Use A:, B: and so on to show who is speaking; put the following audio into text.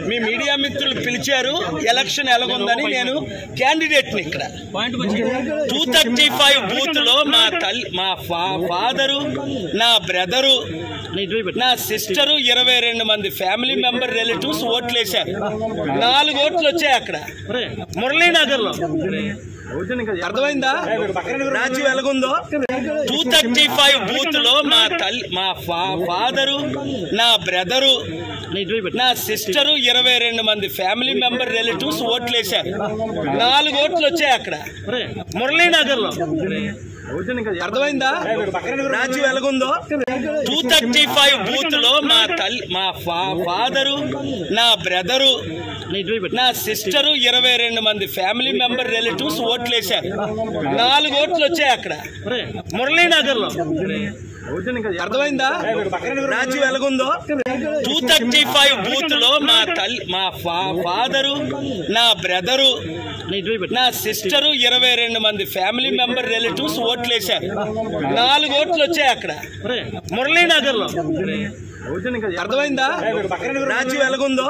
A: మీ media మిత్రులు పిలిచారు election ఎలాగుందని నేను క్యాండిడేట్ని ఇక్కడ 235 బూత్ లో మా ఫాదరు, నా బ్రదరు, నా సిస్టరు, 22 మంది ఫ్యామిలీ మెంబర్ రిలేటివ్స్ ఓట్లేశారు. 4 ఓట్లు వచ్చాయి అక్కడ మురళీనగర్ లో. అర్థమైందా రాజ్యం ఎలాగుందో? 235 బూత్ లో మా ఫాదరు, నా బ్రదరు, నా సిస్టరు, 22 మంది ఫ్యామిలీ మెంబర్ రిలేటివ్స్ ఓట్లేశారు. 4 ఓట్లు వచ్చాయి అక్కడ మురళీనగర్ లో. అర్థమైందా రాజ్యం ఎలాగుందో? 235 బూత్ లో మా ఫాదరు, నా బ్రదరు, నా సిస్టరు, 22 మంది ఫ్యామిలీ మెంబర్ రిలేటివ్స్ ఓట్లేశారు. 4 ఓట్లు వచ్చాయి అక్కడ మురళీనగర్ లో. అర్థమైందా రాజ్యం ఎలాగుందో? 235 బూత్ లో మా ఫాదరు, నా బ్రదరు, నా సిస్టరు, 22 మంది ఫ్యామిలీ మెంబర్ రిలేటివ్స్ ఓట్లేశారు. 4 ఓట్లు వచ్చాయి అక్కడ మురళీనగర్ లో. అర్థమైందా రాజ్యం ఎలాగుందో?